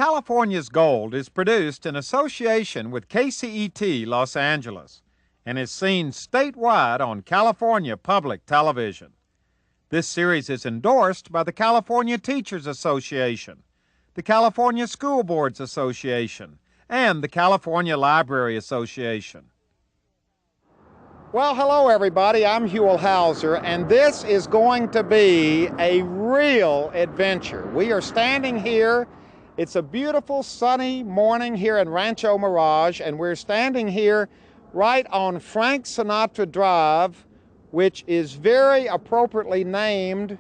California's Gold is produced in association with KCET Los Angeles and is seen statewide on California Public Television. This series is endorsed by the California Teachers Association, the California School Boards Association, and the California Library Association. Well, hello everybody, I'm Huell Hauser, and this is going to be a real adventure. We are standing here. It's a beautiful sunny morning here in Rancho Mirage, and we're standing here right on Frank Sinatra Drive, which is very appropriately named.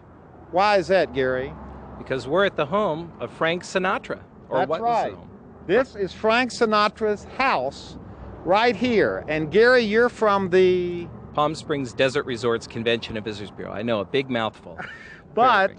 Why is that, Gary? Because we're at the home of Frank Sinatra. That's what right. Was the home? This is Frank Sinatra's house right here. And Gary, you're from the Palm Springs Desert Resorts Convention and Visitors Bureau. I know, a big mouthful. But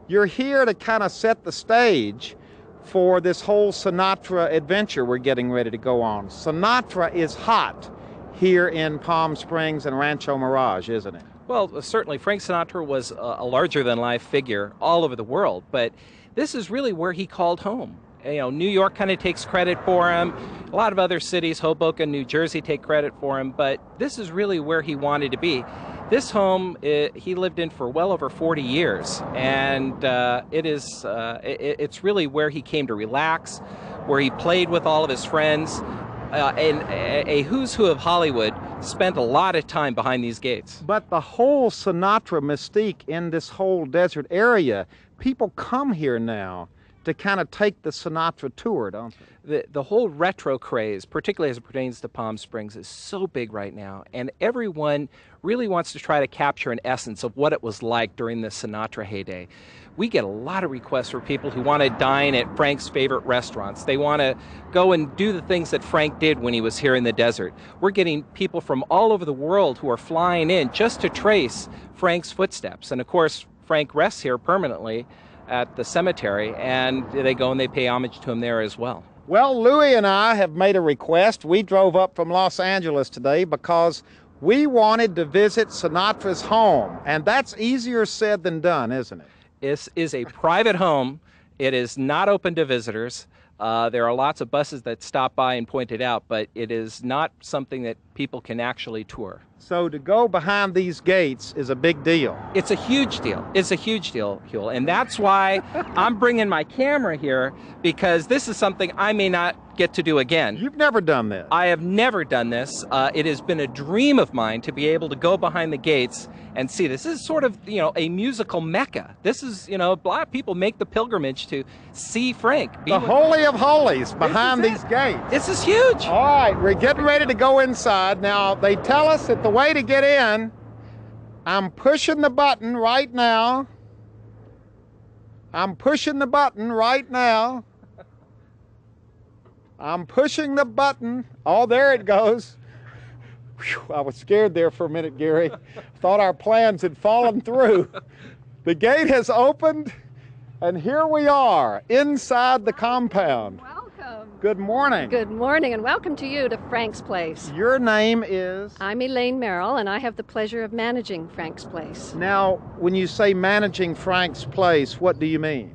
you're here to kind of set the stage for this whole Sinatra adventure we're getting ready to go on. Sinatra is hot here in Palm Springs and Rancho Mirage, isn't it? Well, certainly Frank Sinatra was a larger-than-life figure all over the world, but this is really where he called home. You know, New York kind of takes credit for him. A lot of other cities, Hoboken, New Jersey, take credit for him, but this is really where he wanted to be. This home, he lived in for well over 40 years, and it's really where he came to relax, where he played with all of his friends, and a who's who of Hollywood spent a lot of time behind these gates. But the whole Sinatra mystique in this whole desert area, people come here now to kind of take the Sinatra tour, don't they? The whole retro craze, particularly as it pertains to Palm Springs, is so big right now, and everyone really wants to try to capture an essence of what it was like during the Sinatra heyday. We get a lot of requests for people who want to dine at Frank's favorite restaurants. They want to go and do the things that Frank did when he was here in the desert. We're getting people from all over the world who are flying in just to trace Frank's footsteps. And of course, Frank rests here permanently at the cemetery, and they go and they pay homage to him there as well. Well, Louie and I have made a request. We drove up from Los Angeles today because we wanted to visit Sinatra's home, and that's easier said than done, isn't it? This is a private home. It is not open to visitors. There are lots of buses that stop by and point it out, but it is not something that people can actually tour. So to go behind these gates is a big deal. It's a huge deal. It's a huge deal, Huell. And that's why I'm bringing my camera here, because this is something I may not get to do again. You've never done this? I have never done this. It has been a dream of mine to be able to go behind the gates and see this. This is sort of, a musical mecca. This is, a lot of people make the pilgrimage to see Frank. The Holy of Holies behind these gates. This is huge. All right, we're getting ready to go inside. Now, they tell us that the way to get in, I'm pushing the button right now. I'm pushing the button right now. I'm pushing the button. Oh, there it goes. Whew, I was scared there for a minute, Gary. Thought our plans had fallen through. The gate has opened, and here we are inside the compound. Welcome. Good morning. Good morning, and welcome to you to Frank's Place. Your name is? I'm Elaine Merrill, and I have the pleasure of managing Frank's Place. Now, when you say managing Frank's Place, what do you mean?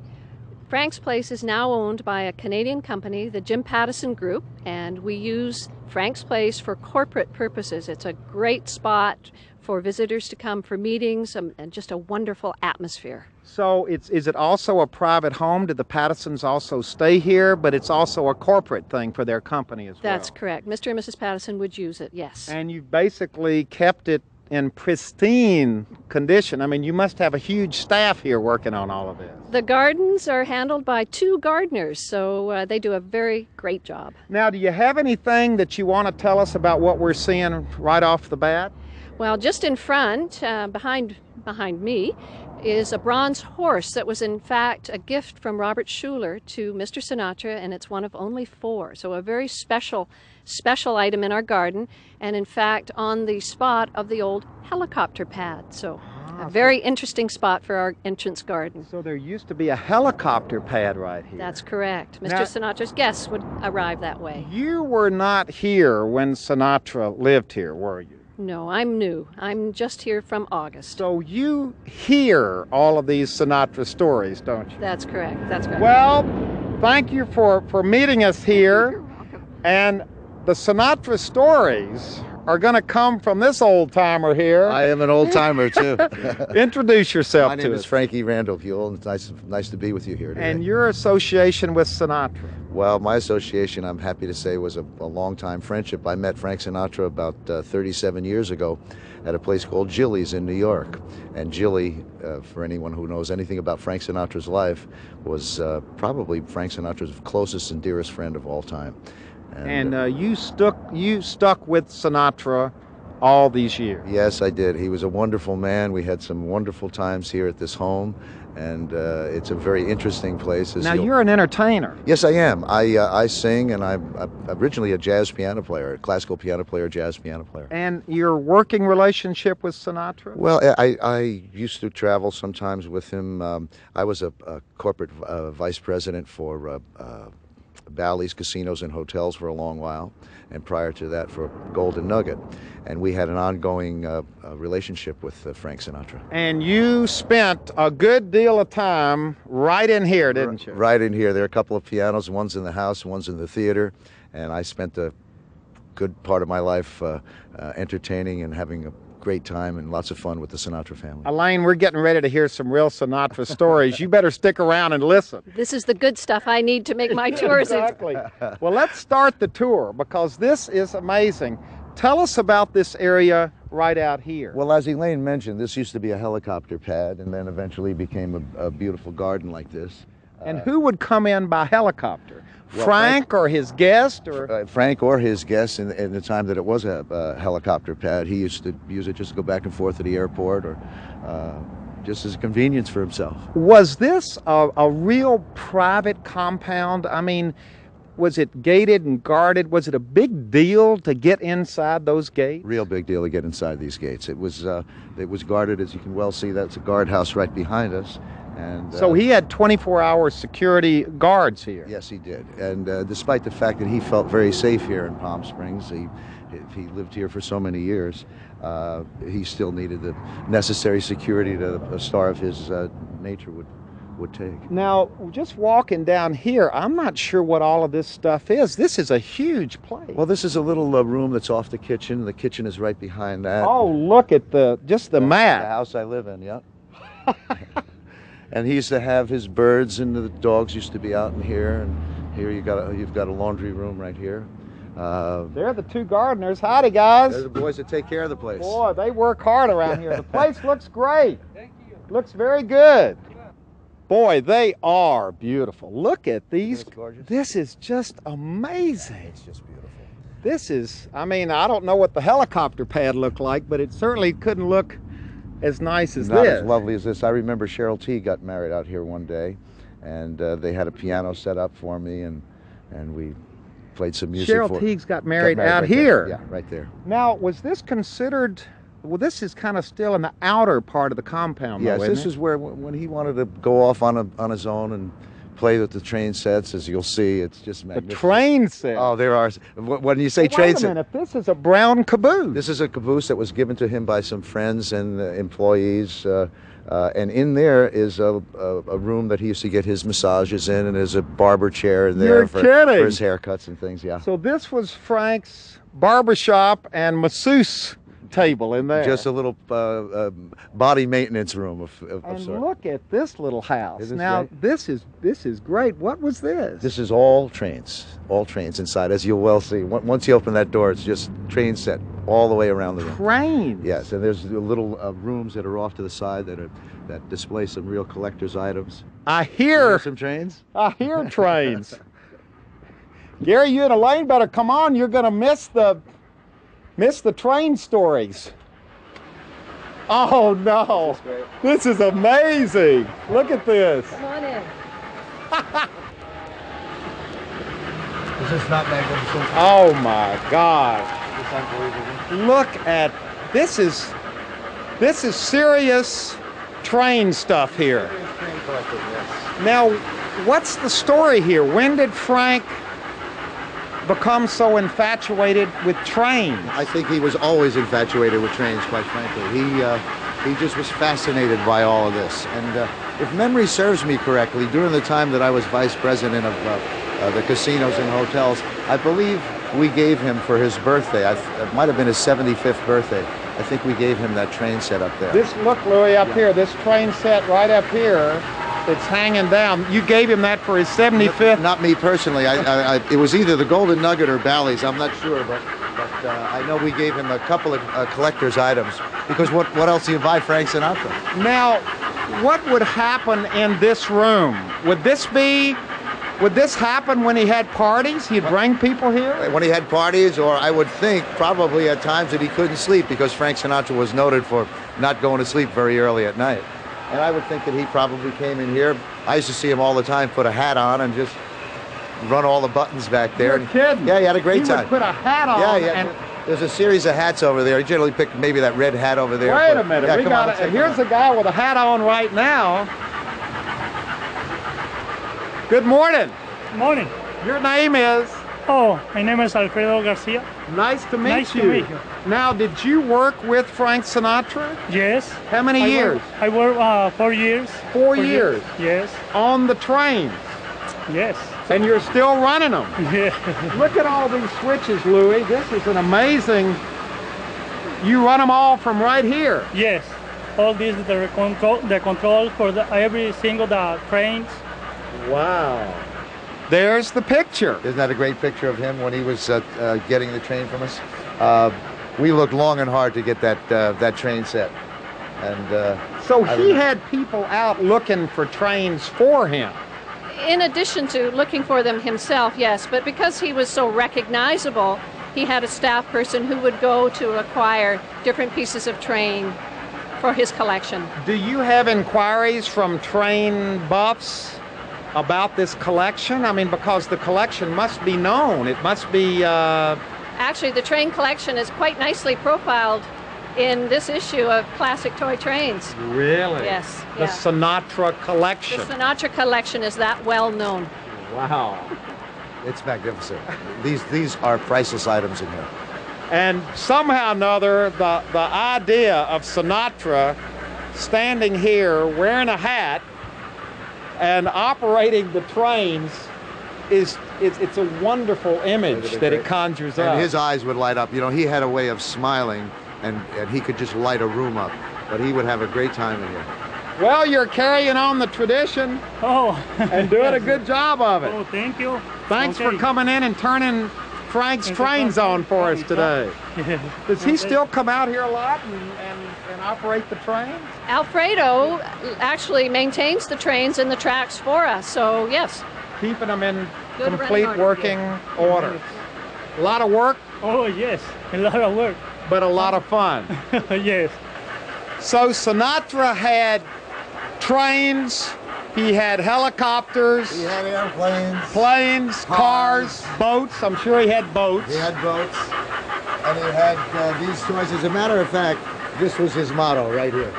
Frank's Place is now owned by a Canadian company, the Jim Pattison Group, and we use Frank's Place for corporate purposes. It's a great spot for visitors to come for meetings and just a wonderful atmosphere. So is it also a private home? Did the Pattisons also stay here? But it's also a corporate thing for their company as well. That's correct. Mr. and Mrs. Pattison would use it, yes. And you've basically kept it in pristine condition. I mean, you must have a huge staff here working on all of this. The gardens are handled by 2 gardeners, so they do a very great job. Now, do you have anything that you want to tell us about what we're seeing right off the bat? Well, just in front, behind me, is a bronze horse that was in fact a gift from Robert Schuller to Mr. Sinatra, and it's one of only 4. So a very special item in our garden, and in fact on the spot of the old helicopter pad. So a very interesting spot for our entrance garden. So there used to be a helicopter pad right here. That's correct. Mr. Sinatra's guests would arrive that way. You were not here when Sinatra lived here, were you? No, I'm new. I'm just here from August. So you hear all of these Sinatra stories, don't you? That's correct. That's correct. Well, thank you for meeting us here. And the Sinatra stories are going to come from this old-timer here. I am an old-timer, too. Introduce yourself to us. My name is Frankie Randall Buell. It's nice to be with you here today. And your association with Sinatra? Well, my association, I'm happy to say, was a long-time friendship. I met Frank Sinatra about 37 years ago at a place called Jilly's in New York. And Jilly, for anyone who knows anything about Frank Sinatra's life, was probably Frank Sinatra's closest and dearest friend of all time. And you stuck with Sinatra all these years. Yes, I did. He was a wonderful man. We had some wonderful times here at this home, and it's a very interesting place. Now, you're an entertainer. Yes, I am. I sing, and I'm originally a jazz piano player, a classical piano player, jazz piano player. And your working relationship with Sinatra? Well, I used to travel sometimes with him. I was a corporate vice president for Bally's Casinos and Hotels for a long while, and prior to that for Golden Nugget. And we had an ongoing relationship with Frank Sinatra. And you spent a good deal of time right in here, didn't you? Right in here. There are a couple of pianos, one's in the house, one's in the theater, and I spent a good part of my life entertaining and having a great time and lots of fun with the Sinatra family. Elaine, we're getting ready to hear some real Sinatra stories. You better stick around and listen. This is the good stuff I need to make my tours. Exactly. Well, let's start the tour because this is amazing. Tell us about this area right out here. Well, as Elaine mentioned, this used to be a helicopter pad and then eventually became a beautiful garden like this. And who would come in by helicopter? Well, Frank or his guest? Or Frank or his guest in the time that it was a helicopter pad. He used to use it just to go back and forth to the airport or just as a convenience for himself. Was this a real private compound? I mean, was it gated and guarded? Was it a big deal to get inside those gates? Real big deal to get inside these gates. It was guarded, as you can well see. That's a guardhouse right behind us. And, so he had 24-hour security guards here? Yes, he did. And despite the fact that he felt very safe here in Palm Springs, he lived here for so many years, he still needed the necessary security that a star of his nature would take. Now, just walking down here, I'm not sure what all of this stuff is. This is a huge place. Well, this is a little room that's off the kitchen. The kitchen is right behind that. Oh, look at just the mat. The house I live in, yeah. And he used to have his birds, and the dogs used to be out in here. And here you've got a laundry room right here. They're the two gardeners. Howdy, guys. They're the boys that take care of the place. Boy, they work hard around here. The place looks great. Thank you. Looks very good. Boy, they are beautiful. Look at these. Isn't this gorgeous? This is just amazing. It's just beautiful. This is, I mean, I don't know what the helicopter pad looked like, but it certainly couldn't look as nice as Not this. as lovely as this. I remember Cheryl T. got married out here one day, and they had a piano set up for me, and we played some music. Cheryl Teague's got married out here. Yeah, right there. Now, was this considered? Well, this is kind of still in the outer part of the compound. Yes, though, this isn't is where when he wanted to go off on his own and play with the train sets, as you'll see, it's just magnificent. The train set. Oh, there are. When you say train set, wait a minute. This is a brown caboose. This is a caboose that was given to him by some friends and employees, and in there is a room that he used to get his massages in, and there's a barber chair in there for his haircuts and things. Yeah. So this was Frank's barbershop and masseuse table in there. Just a little body maintenance room of and sorts. Look at this little house. Isn't Now this this is great. What was this? This is all trains inside, as you'll well see. Once you open that door, it's just train set all the way around the room. Trains. Yes, and there's little rooms that are off to the side that display some real collector's items. I hear some trains. I hear trains. Gary, you and Elaine better come on. You're going to miss the train stories. Oh no, this is amazing. Look at this. Come on in. Is this not magnificent? Oh my gosh. It's unbelievable. Look at this is serious train stuff here. Train collector, yes. Now, what's the story here? When did Frank become so infatuated with trains? I think he was always infatuated with trains, quite frankly. He just was fascinated by all of this. And if memory serves me correctly, during the time that I was vice president of the casinos and hotels, I believe we gave him for his birthday, it might have been his 75th birthday, I think we gave him that train set up there. This, look, Louis, up here, this train set right up here, it's hanging down. You gave him that for his 75th? Not me personally. It was either the Golden Nugget or Bally's, I'm not sure, but I know we gave him a couple of collector's items, because what else do you buy Frank Sinatra? Now, what would happen in this room? Would this happen when he had parties? He'd bring people here? When he had parties, or I would think probably at times that he couldn't sleep, because Frank Sinatra was noted for not going to sleep very early at night. And I would think that he probably came in here. I used to see him all the time put a hat on and just run all the buttons back there. You're kidding. Yeah, he had a great time. He would put a hat on. Yeah. And there's a series of hats over there. He generally picked maybe that red hat over there. Wait a minute. Yeah, here's a guy with a hat on right now. Good morning. Good morning. Your name is? Oh, my name is Alfredo Garcia. Nice to meet Nice you. to meet you. Now, did you work with Frank Sinatra? Yes. How many years? I worked 4 years. 4 years? Yes. On the trains? Yes. And you're still running them? Yeah. Look at all these switches, Louis. This is an amazing... You run them all from right here? Yes. All these the control for every single trains. Wow. There's the picture. Isn't that a great picture of him when he was getting the train from us? We looked long and hard to get that train set. And so he had people out looking for trains for him. In addition to looking for them himself, yes, but because he was so recognizable, he had a staff person who would go to acquire different pieces of train for his collection. Do you have inquiries from train buffs about this collection? I mean, because the collection must be known. It must be... Actually, the train collection is quite nicely profiled in this issue of Classic Toy Trains. Really? Yes. The Sinatra collection. The Sinatra collection is that well known. Wow. it's magnificent. These are priceless items in here. And somehow or another, the idea of Sinatra standing here wearing a hat and operating the trains it's a wonderful image that it conjures up. And his eyes would light up. You know, he had a way of smiling, and he could just light a room up. But he would have a great time in here. Well, you're carrying on the tradition and doing a good job of it. Oh, thank you. Thanks for coming in and turning Frank's trains on for us today. Does he still come out here a lot and operate the trains? Alfredo actually maintains the trains and the tracks for us, so yes. Keeping them in Good complete running order. working order. A lot of work, Oh, yes. A lot of work. but a lot of fun. Yes. So Sinatra had trains, he had helicopters, He had airplanes. planes, cars, boats. I'm sure he had boats. He had boats. And he had these toys. As a matter of fact, this was his motto right here.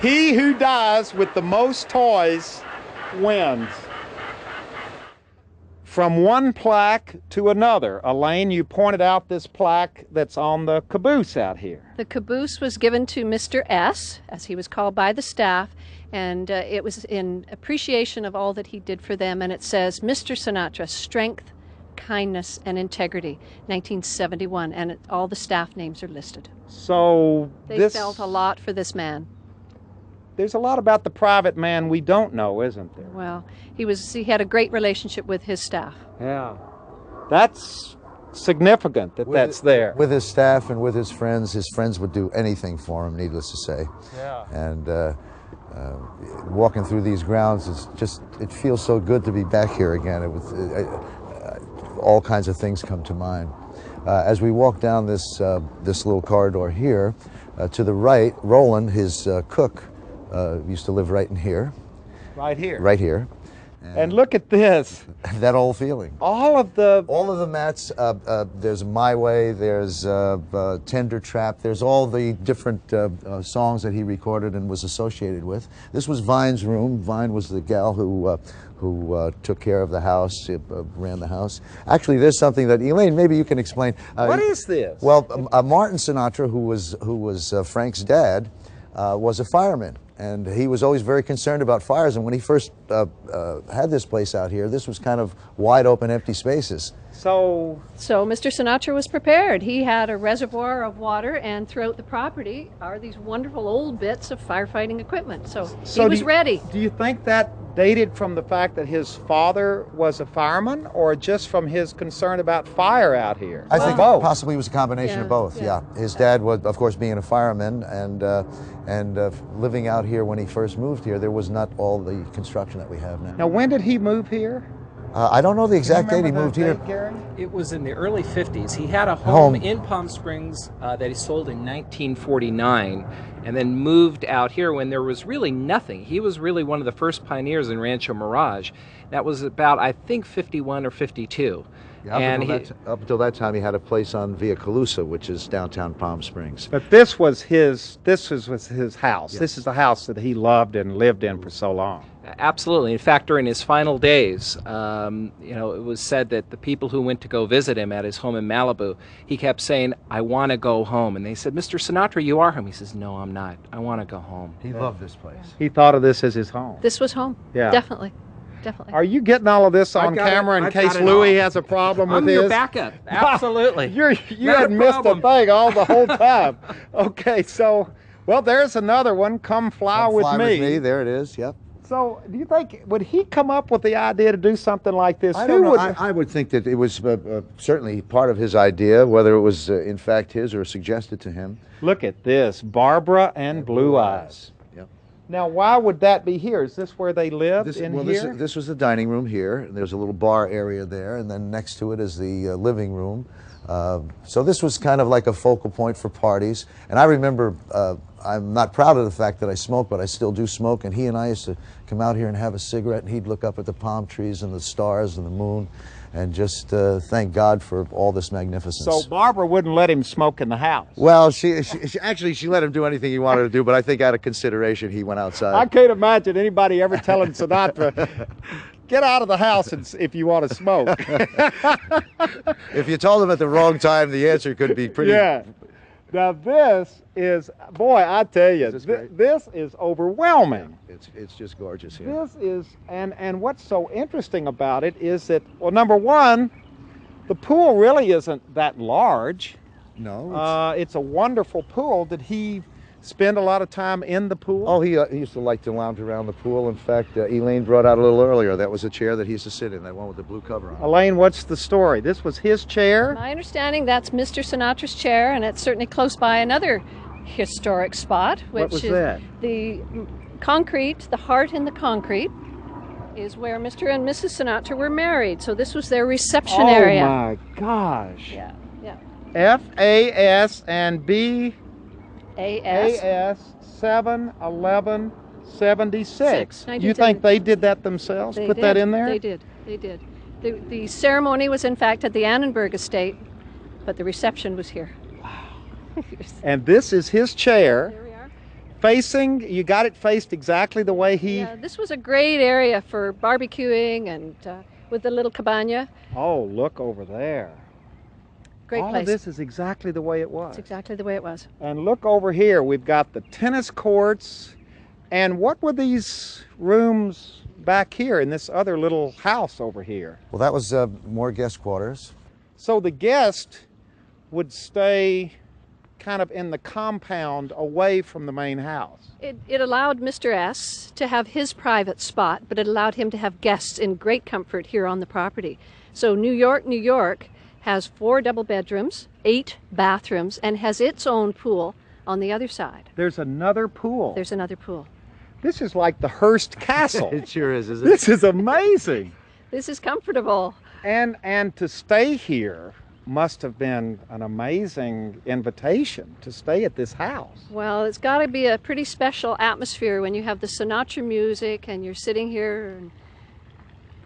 He who dies with the most toys wins. From one plaque to another. Elaine, you pointed out this plaque that's on the caboose out here. The caboose was given to Mr. S., as he was called by the staff, and it was in appreciation of all that he did for them, and it says, Mr. Sinatra, strength, kindness, and integrity, 1971, and all the staff names are listed. So They felt a lot for this man. There's a lot about the private man we don't know, isn't there? Well, he had a great relationship with his staff. Yeah. That's significant that that's there. With his staff and with his friends would do anything for him, needless to say. Yeah. And walking through these grounds, it feels so good to be back here again. All kinds of things come to mind. As we walk down this little corridor here, to the right, Roland, his cook, used to live right in here. Right here. Right here. And look at this. That old feeling. All of the mats, there's My Way, there's Tender Trap, there's all the different songs that he recorded and was associated with. This was Vine's room. Vine was the gal who took care of the house, ran the house. Actually, there's something that, Elaine, maybe you can explain. What is this? Well, Martin Sinatra, who was Frank's dad, was a fireman. And he was always very concerned about fires. And when he first had this place out here, this was kind of wide open, empty spaces. So Mr. Sinatra was prepared. He had a reservoir of water, and throughout the property are these wonderful old bits of firefighting equipment. So he was ready. Do you think that dated from the fact that his father was a fireman, or just from his concern about fire out here? I think both. possibly it was a combination of both. Yeah. His dad was, of course, being a fireman, and living out here when he first moved here, there was not all the construction that we have now. Now, when did he move here? I don't know the exact date he moved here. Gary? It was in the early 50s. He had a home in Palm Springs that he sold in 1949 and then moved out here when there was really nothing. He was really one of the first pioneers in Rancho Mirage. That was about, I think, 51 or 52. Yeah, up until that time, he had a place on Via Calusa, which is downtown Palm Springs. But this was his house. Yes. This is the house that he loved and lived in for so long. Absolutely. In fact, during his final days, it was said that the people who went to go visit him at his home in Malibu, he kept saying, "I want to go home." And they said, "Mr. Sinatra, you are home." He says, "No, I'm not. I want to go home." He loved this place. He thought of this as his home. This was home. Yeah. Definitely. Definitely. Are you getting all of this on camera in case Louis has a problem with I'm his? your backup. Absolutely. you Not had a missed a problem. thing all the whole time. Okay, so, well, there's another one. Come fly with me. There it is. Yep. So, do you think, would he come up with the idea to do something like this? I don't know. I would think that it was certainly part of his idea, whether it was in fact his or suggested to him. Look at this, Barbara and Blue Eyes. Yep. Now, why would that be here? Is this where they lived here? This was the dining room here. There's a little bar area there, and then next to it is the living room. So this was kind of like a focal point for parties. And I remember, I'm not proud of the fact that I smoke, but I still do smoke. And he and I used to come out here and have a cigarette, and he'd look up at the palm trees and the stars and the moon, and just thank God for all this magnificence. So Barbara wouldn't let him smoke in the house. Well, she let him do anything he wanted to do, but I think out of consideration he went outside. I can't imagine anybody ever telling Sinatra, get out of the house if you want to smoke. If you told him at the wrong time, the answer could be pretty... Yeah. Now this is, boy, I tell you, this is overwhelming. It's just gorgeous here. This is, and what's so interesting about it is that, well, number one, the pool really isn't that large. No. It's a wonderful pool. Did he spend a lot of time in the pool? Oh, he used to like to lounge around the pool. In fact, Elaine brought out a little earlier. That was a chair that he used to sit in, that one with the blue cover on. Elaine, what's the story? This was his chair? My understanding, that's Mr. Sinatra's chair, and it's certainly close by another historic spot, which What was is that? the concrete, the heart in the concrete, is where Mr. and Mrs. Sinatra were married. So this was their reception area. Oh my gosh. Yeah, yeah. FAS and BAS AS. 7/11/76. You 1970. think they did that themselves? They Put did. that in there? They did. They did. The ceremony was in fact at the Annenberg estate, but the reception was here. Wow. And this is his chair. There we are. Facing, you got it faced exactly the way he... Yeah, this was a great area for barbecuing and with the little cabana. Oh, look over there. Great All place. of this is exactly the way it was. It's exactly the way it was. And look over here, we've got the tennis courts. And what were these rooms back here in this other little house over here? Well, that was more guest quarters. So the guest would stay kind of in the compound away from the main house. It allowed Mr. S to have his private spot, but it allowed him to have guests in great comfort here on the property. So New York has 4 double bedrooms, 8 bathrooms, and has its own pool on the other side. There's another pool. There's another pool. This is like the Hearst Castle. It sure is, isn't it? This is amazing. This is comfortable. And to stay here must have been an amazing invitation to stay at this house. Well, it's got to be a pretty special atmosphere when you have the Sinatra music and you're sitting here and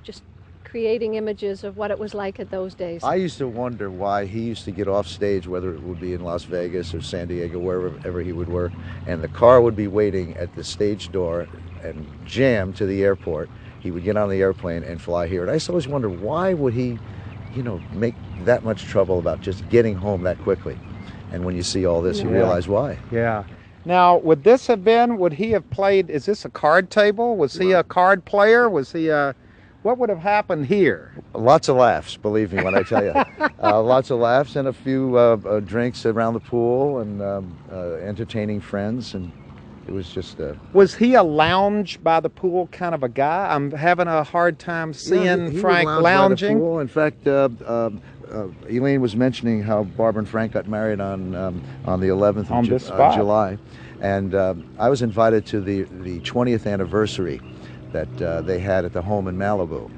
just creating images of what it was like at those days. I used to wonder why he used to get off stage, whether it would be in Las Vegas or San Diego, wherever he would work, and the car would be waiting at the stage door and jam to the airport. He would get on the airplane and fly here. And I used to always wonder, why would he, make that much trouble about just getting home that quickly? And when you see all this, you realize why. Yeah. Now, would this have been, would he have played, is this a card table? Was he a card player? Was he a, what would have happened here? Lots of laughs, believe me when I tell you. Lots of laughs and a few drinks around the pool and entertaining friends, and it was just... Was he a lounge by the pool kind of a guy? I'm having a hard time seeing he Frank would lounge by the lounging. pool. In fact, Elaine was mentioning how Barbara and Frank got married on the 11th of July, and I was invited to the 20th anniversary that they had at the home in Malibu.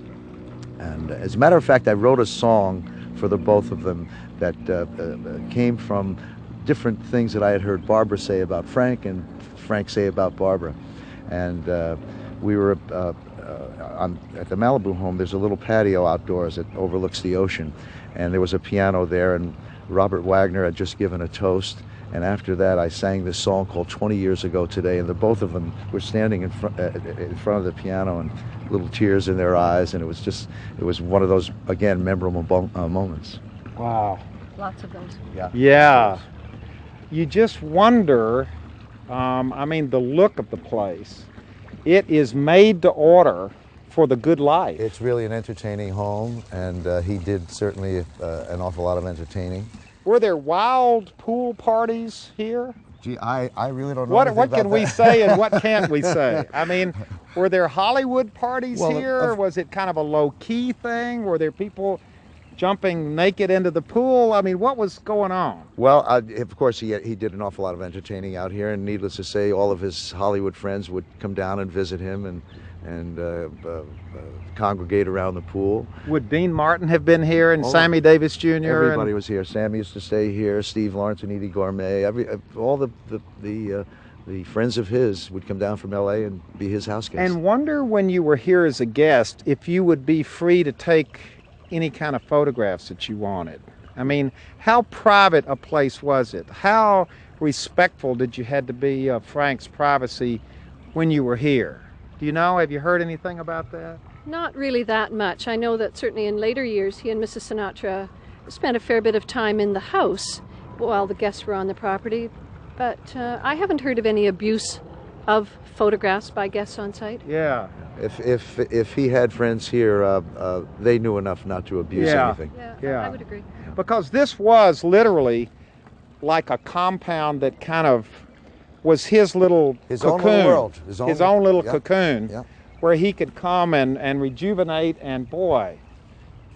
And as a matter of fact, I wrote a song for the both of them that came from different things that I had heard Barbara say about Frank and Frank say about Barbara. And we were at the Malibu home. There's a little patio outdoors that overlooks the ocean, and there was a piano there, and Robert Wagner had just given a toast. And after that, I sang this song called 20 Years Ago Today, and the both of them were standing in front of the piano and little tears in their eyes, and it was one of those, again, memorable moments. Wow. Lots of those. Yeah. Yeah. You just wonder, I mean, the look of the place. It is made to order for the good life. It's really an entertaining home, and he did certainly an awful lot of entertaining. Were there wild pool parties here? Gee, I really don't know What can we say and what can't we say? I mean, were there Hollywood parties here? Or was it kind of a low-key thing? Were there people jumping naked into the pool? I mean, what was going on? Well, of course, he did an awful lot of entertaining out here, and needless to say, all of his Hollywood friends would come down and visit him and congregate around the pool. Would Dean Martin have been here, and Sammy Davis Jr.? Everybody was here. Sammy used to stay here. Steve Lawrence and Edie Gourmet. All the friends of his would come down from L.A. and be his house guests. And wonder when you were here as a guest if you would be free to take any kind of photographs that you wanted. I mean, how private a place was it? How respectful did you had to be of Frank's privacy when you were here? Do you know? Have you heard anything about that? Not really that much. I know that certainly in later years he and Mrs. Sinatra spent a fair bit of time in the house while the guests were on the property, but I haven't heard of any abuse of photographs by guests on site. Yeah. If he had friends here, they knew enough not to abuse anything. Yeah, I would agree. Because this was literally like a compound that kind of was his little his cocoon, own little world, his own little cocoon, yeah, where he could come and rejuvenate. And boy,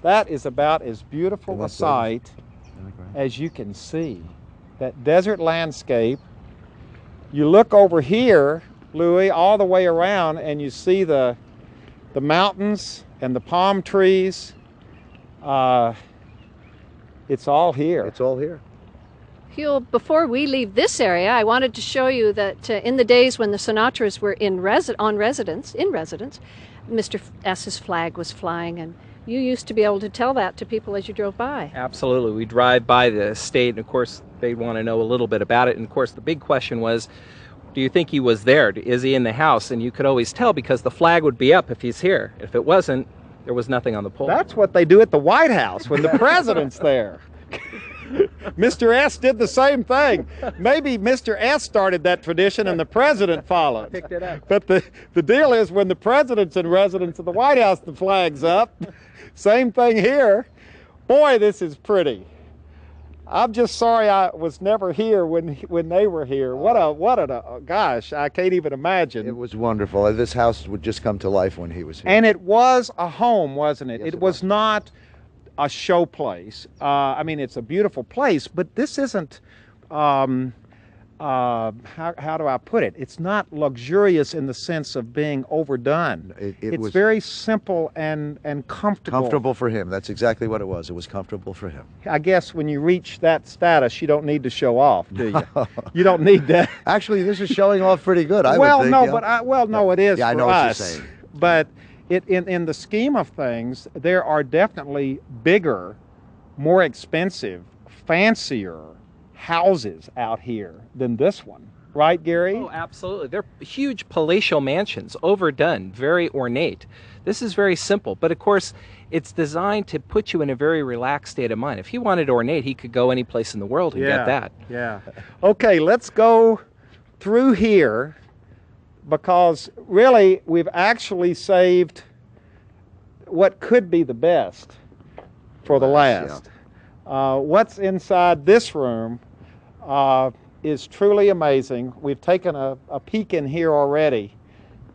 that is about as beautiful a sight as you can see. That desert landscape. You look over here, Louis, all the way around, and you see the mountains and the palm trees. It's all here. It's all here. Hugh, before we leave this area, I wanted to show you that in the days when the Sinatras were in residence, Mr. S.'s flag was flying, and you used to be able to tell that to people as you drove by. Absolutely. We drive by the estate, and of course, they'd want to know a little bit about it. And of course, the big question was, do you think he was there? Is he in the house? And you could always tell because the flag would be up if he's here. If it wasn't, there was nothing on the pole. That's what they do at the White House when the president's there. Mr. S did the same thing. Maybe Mr. S started that tradition and the president followed. Picked it up. But the deal is when the president's in residence at the White House, the flag's up. Same thing here. Boy, this is pretty. I'm just sorry I was never here when they were here. Gosh, I can't even imagine. It was wonderful. This house would just come to life when he was here. And it was a home, wasn't it? Yes, it was not a show place. I mean, it's a beautiful place, but this isn't, how do I put it? It's not luxurious in the sense of being overdone. It's was very simple and comfortable. Comfortable for him. That's exactly what it was. It was comfortable for him. I guess when you reach that status, you don't need to show off, do you? You don't need that. Actually, this is showing off pretty good, I would think. No, it is yeah, for I know us. what you're saying. But in the scheme of things, there are definitely bigger, more expensive, fancier houses out here than this one. Right, Gary? Oh, absolutely. They're huge palatial mansions, overdone, very ornate. This is very simple, but of course, it's designed to put you in a very relaxed state of mind. If he wanted ornate, he could go any place in the world and get that. Yeah. Okay, let's go through here because really we've actually saved what could be the best for the last. What's inside this room is truly amazing. We've taken a peek in here already,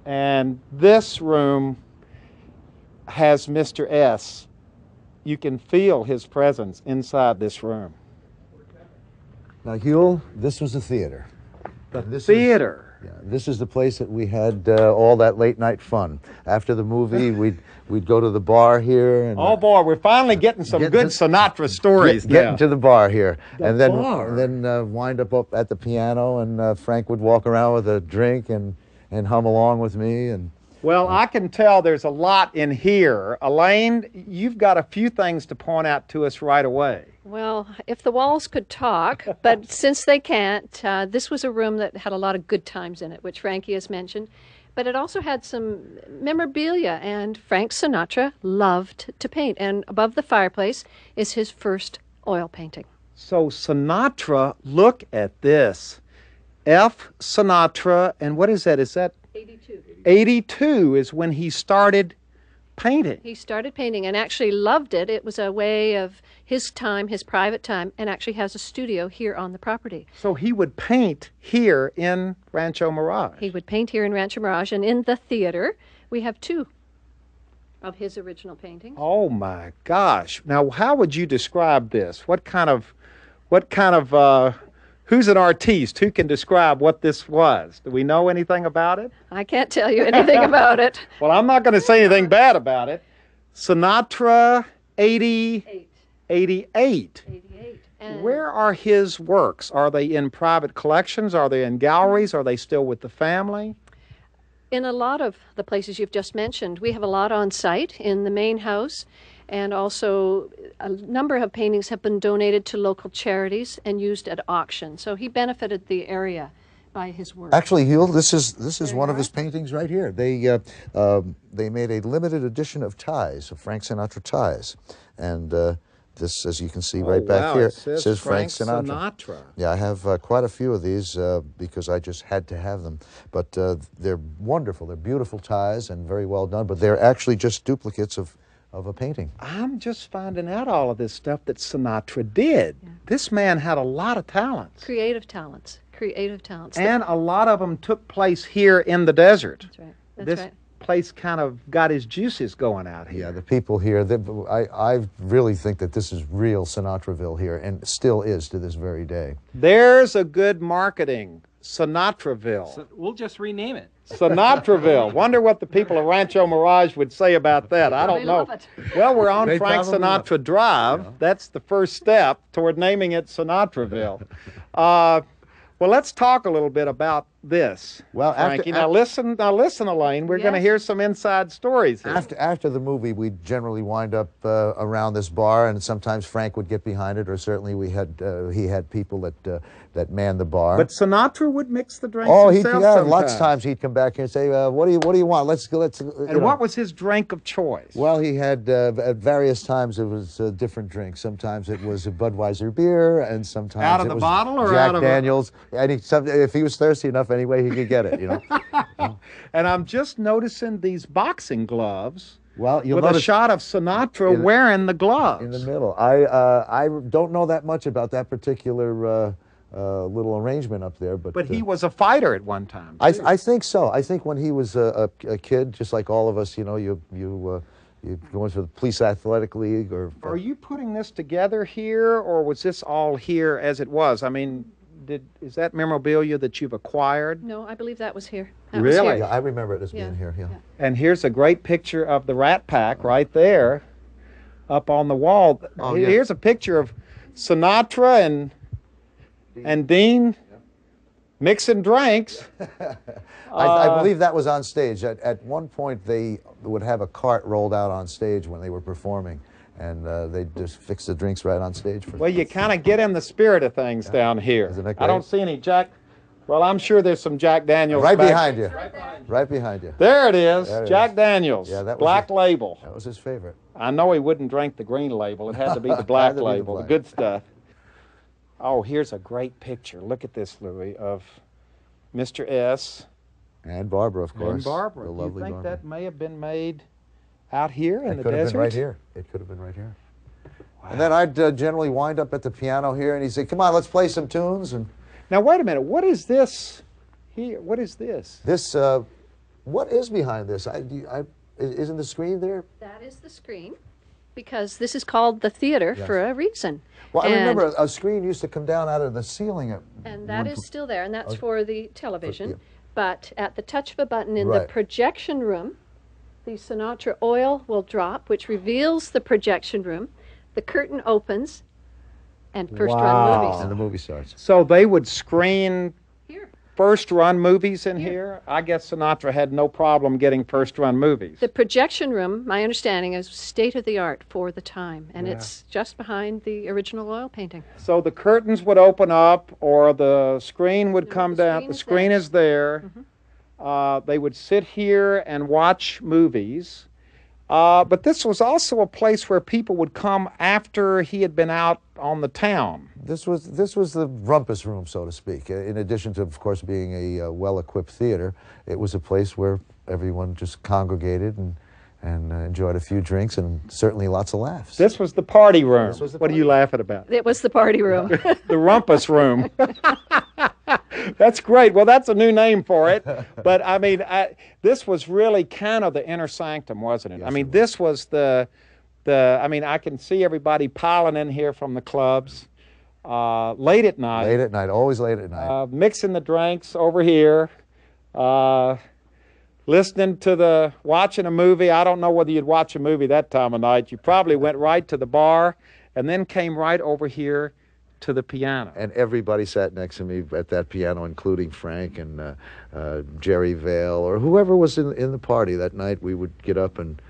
and this room has Mr. S. You can feel his presence inside this room. Now, Huell, this was the theater. The theater. This is the place that we had all that late night fun. After the movie, we'd go to the bar here. And, oh boy, we're finally getting some good Sinatra stories. Getting to the bar here, and then wind up at the piano, and Frank would walk around with a drink and hum along with me. And well, I can tell there's a lot in here. Elaine, you've got a few things to point out to us right away. Well, if the walls could talk, but since they can't, this was a room that had a lot of good times in it, which Frankie has mentioned. But it also had some memorabilia, and Frank Sinatra loved to paint. And above the fireplace is his first oil painting. So Sinatra, look at this. F. Sinatra, and what is that? Is that 82. 82 is when he started painting. He started painting and actually loved it. It was a way of his time, his private time, and actually has a studio here on the property. So he would paint here in Rancho Mirage. He would paint here in Rancho Mirage, and in the theater we have two of his original paintings. Oh my gosh. Now how would you describe this? What kind of who's an artiste? Who can describe what this was? Do we know anything about it? I can't tell you anything about it. Well, I'm not going to say anything bad about it. Sinatra, 88. 88. Where are his works? Are they in private collections? Are they in galleries? Are they still with the family? In a lot of the places you've just mentioned, we have a lot on site in the main house, and also a number of paintings have been donated to local charities and used at auction. So he benefited the area by his work. Actually, Huell, this is one of his paintings right here. They made a limited edition of ties, of Frank Sinatra ties, and this, as you can see right back here, says Frank Sinatra. Yeah, I have quite a few of these because I just had to have them. But they're wonderful. They're beautiful ties and very well done. But they're actually just duplicates of a painting. I'm just finding out all of this stuff that Sinatra did. Yeah. This man had a lot of talents. Creative talents. Creative talents. And a lot of them took place here in the desert. That's right. That's this right. place kind of got his juices going out here. Yeah, the people here, I really think that this is real Sinatraville here, and still is to this very day. There's a good marketing, Sinatraville. So we'll just rename it. Sinatraville. Wonder what the people of Rancho Mirage would say about that. I don't know. Love it. Well, we're on Frank Sinatra Drive. Yeah. That's the first step toward naming it Sinatraville. Well, let's talk a little bit about this, well, Frankie. Now listen, Elaine. We're going to hear some inside stories here. After the movie, we generally wind up around this bar, and sometimes Frank would get behind it, or certainly he had people that manned the bar. But Sinatra would mix the drinks himself sometimes. Lots of times he'd come back here and say, "What do you want? Let's." And what was his drink of choice? Well, he had at various times it was different drinks. Sometimes it was a Budweiser beer, and sometimes out of it the was bottle or Jack out of Daniels. And if he was thirsty enough anyway, he could get it. You know. And I'm just noticing these boxing gloves. Well, you'll with notice a shot of Sinatra wearing the gloves in the middle. I don't know that much about that particular little arrangement up there, but he was a fighter at one time. I think so. I think when he was a kid, just like all of us, you know, you go into the police athletic league or. Are you putting this together here, or was this all here as it was? I mean, is that memorabilia that you've acquired? No, I believe that was here. That really? Was here. Yeah, I remember it as being here. Yeah. And here's a great picture of the Rat Pack right there, up on the wall. Oh, here's a picture of Sinatra and Dean mixing drinks. I believe that was on stage. At one point, they would have a cart rolled out on stage when they were performing, and they'd just fix the drinks right on stage. Well, you kind of get in the spirit of things down here. Isn't that great? I don't see any Jack. Well, I'm sure there's some Jack Daniels right back. behind you. Right behind you. There it is, Jack Daniels. Yeah, that was Black Label. That was his favorite. I know he wouldn't drink the green label. It had to be the black label, the good stuff. Oh, here's a great picture. Look at this, Louis, of Mr. S. And Barbara, of course. And Barbara. The Do you lovely think Barbara. that may have been made out here in the It could have desert? been right here. It could have been right here. Wow. And then I'd generally wind up at the piano here, and he'd say, "Come on, let's play some tunes." And now, wait a minute. What is this here? What is this? this, what is behind this? Isn't the screen there? That is the screen, because this is called the theater for a reason. Well, I And- remember a screen used to come down out of the ceiling. And that is still there, and that's for the television. yeah. But at the touch of a button in Right. the projection room, the Sinatra oil will drop, which reveals the projection room. The curtain opens, and first-run Wow. movies. And the movie starts. So they would screen Here. first-run movies in here? I guess Sinatra had no problem getting first-run movies. The projection room, my understanding, is state-of-the-art for the time, and it's just behind the original oil painting. So the curtains would open up, or the screen would come the down. screen The is screen there. is there. They would sit here and watch movies. But this was also a place where people would come after he had been out on the town. This was the rumpus room, so to speak. In addition to, of course, being a well-equipped theater, it was a place where everyone just congregated and enjoyed a few drinks and certainly lots of laughs. This was the party room. This was the What are you laughing about? It was the party room. The rumpus room. That's great. Well, that's a new name for it. But I mean, this was really kind of the inner sanctum, wasn't it? Yes, I mean, it was. this was I mean, I can see everybody piling in here from the clubs late at night. Late at night, always late at night. Mixing the drinks over here. Listening to watching a movie. I don't know whether you'd watch a movie that time of night. You probably went right to the bar and then came right over here to the piano. And everybody sat next to me at that piano, including Frank and Jerry Vale, or whoever was in the party that night. We would get up and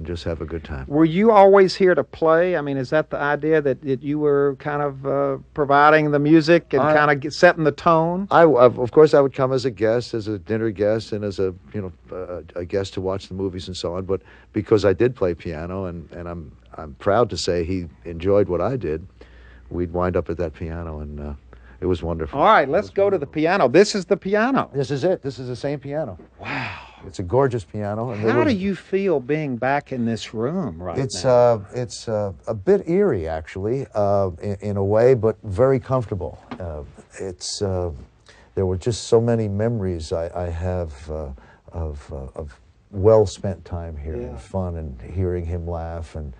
just have a good time. Were you always here to play? I mean, is that the idea that you were kind of providing the music and kind of setting the tone? Of course, I would come as a guest, as a dinner guest, and as a guest to watch the movies and so on. But because I did play piano, and I'm proud to say he enjoyed what I did, we'd wind up at that piano, and it was wonderful. All right, let's go to the piano. This is the piano. This is it. This is the same piano. Wow. It's a gorgeous piano. And How do you feel being back in this room right It's now? it's a bit eerie, actually, in a way, but very comfortable. There were just so many memories I have of well-spent time here and fun, and hearing him laugh, and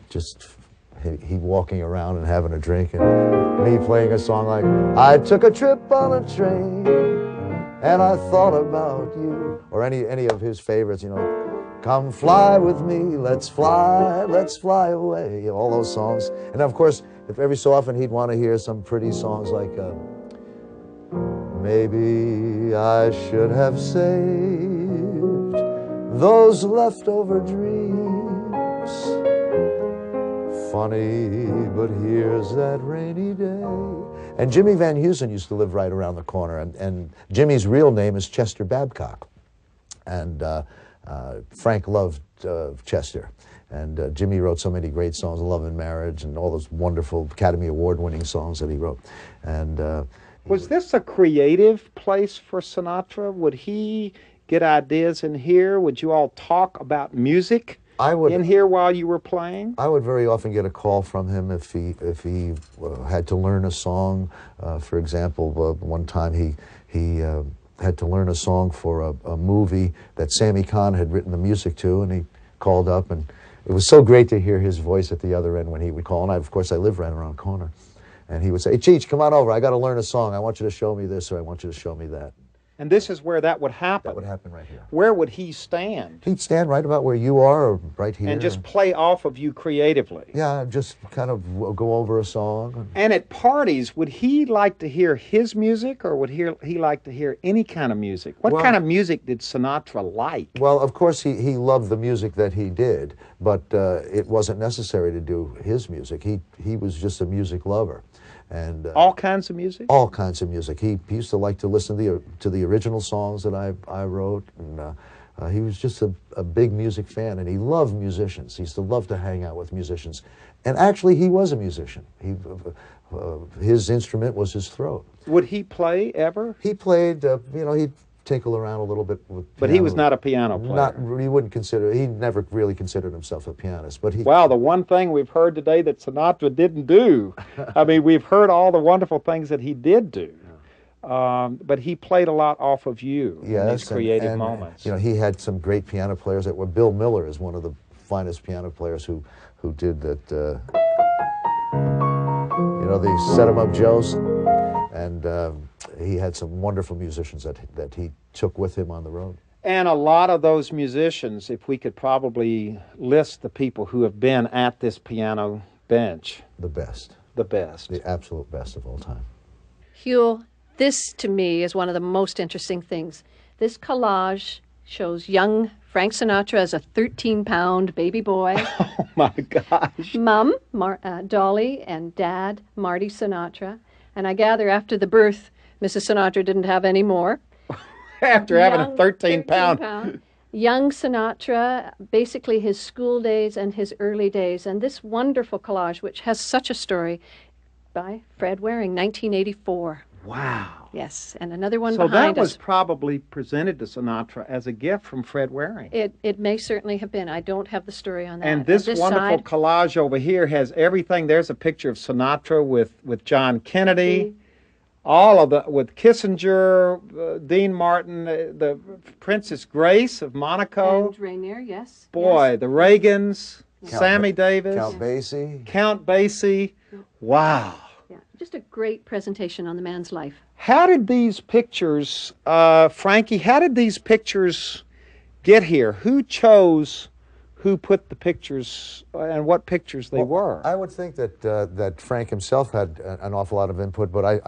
just he walking around and having a drink, and me playing a song like, "I took a trip on a train and I thought about you," or any of his favorites, "Come fly with me, let's fly away," all those songs. And of course, if every so often he'd want to hear some pretty songs like, "Maybe I should have saved those leftover dreams. Funny, but here's that rainy day." And Jimmy Van Heusen used to live right around the corner, and Jimmy's real name is Chester Babcock. And Frank loved Chester. And Jimmy wrote so many great songs, Love and Marriage, and all those wonderful Academy Award-winning songs that he wrote. And Was this a creative place for Sinatra? Would he get ideas in here? Would you all talk about music in here while you were playing? I would very often get a call from him if he had to learn a song. For example, one time he had to learn a song for a movie that Sammy Cahn had written the music to, and he called up, and it was so great to hear his voice at the other end when he would call. And of course, I live right around the corner, and he would say, "Hey, Cheech, come on over. I got to learn a song. I want you to show me this, or I want you to show me that." And this is where that would happen. That would happen right here. Where would he stand? He'd stand right about where you are, or right here. And just play off of you creatively. Yeah, just kind of go over a song. And at parties, would he like to hear his music, or would he like to hear any kind of music? What kind of music did Sinatra like? Well, of course, he loved the music that he did, but it wasn't necessary to do his music. He was just a music lover. And all kinds of music? All kinds of music. He used to like to listen to the original songs that I wrote, and he was just a big music fan, and he loved musicians. He used to love to hang out with musicians. And actually, he was a musician. his instrument was his throat. Would he play ever? He played, you know, he'd tinkle around a little bit with piano. But he was not a piano player. He wouldn't consider, he never really considered himself a pianist. But he. Wow, the one thing we've heard today that Sinatra didn't do. I mean, we've heard all the wonderful things that he did do. But he played a lot off of you in these creative moments. You know, he had some great piano players that were. Bill Miller is one of the finest piano players who did that. You know, the Set 'em Up Joes, and he had some wonderful musicians that he took with him on the road. And a lot of those musicians, if we could probably list the people who have been at this piano bench. The best. The best. The absolute best of all time. Huell, this to me is one of the most interesting things. This collage shows young Frank Sinatra as a 13-pound baby boy. Oh my gosh. Mom, Dolly, and Dad, Marty Sinatra. And I gather after the birth, Mrs. Sinatra didn't have any more. After having a 13-pound. Young Sinatra, basically his school days and his early days. And this wonderful collage, which has such a story, by Fred Waring, 1984. Wow. Yes, and another one so behind us. So that was probably presented to Sinatra as a gift from Fred Waring. It may certainly have been. I don't have the story on that. And this wonderful collage over here has everything. There's a picture of Sinatra with John Kennedy, all of the, with Kissinger, Dean Martin, the Princess Grace of Monaco. And Rainier, yes. Boy, yes. the Reagans, Sammy Davis. Count Basie. Count Basie. Wow. Yeah, just a great presentation on the man's life. How did these pictures, Frankie, how did these pictures get here? Who chose who put the pictures and what pictures they were? I would think that Frank himself had an awful lot of input, but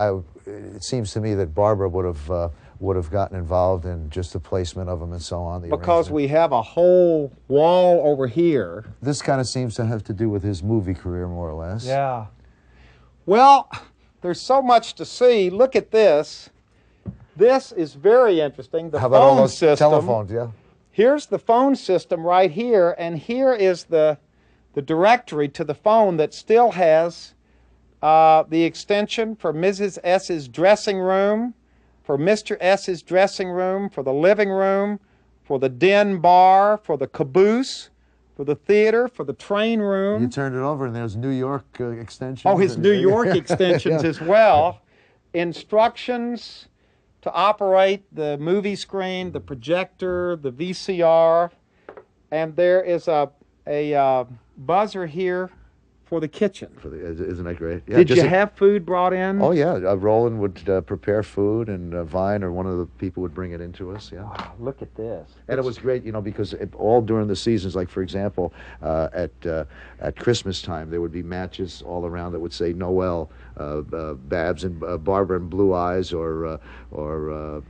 it seems to me that Barbara would have gotten involved in just the placement of them and so on. Because we have a whole wall over here. This kind of seems to have to do with his movie career, more or less. Yeah. Well, there's so much to see. Look at this. This is very interesting. The How about all phone those system. telephones, yeah? Here's the phone system right here, and here is the directory to the phone that still has the extension for Mrs. S's dressing room, for Mr. S's dressing room, for the living room, for the den bar, for the caboose, for the theater, for the train room. You turned it over and there's New York extensions. Oh, his New York extensions as well. Instructions to operate the movie screen, the projector, the VCR, and there is a buzzer here for the kitchen. Isn't that great? Yeah, Did you have food brought in? Oh, yeah. Roland would prepare food, and Vine or one of the people would bring it into us, yeah. Wow, look at this. And it was great, you know, because all during the seasons, like, for example, at Christmas time, there would be matches all around that would say Noel, Babs and Barbara and Blue Eyes, or Mr.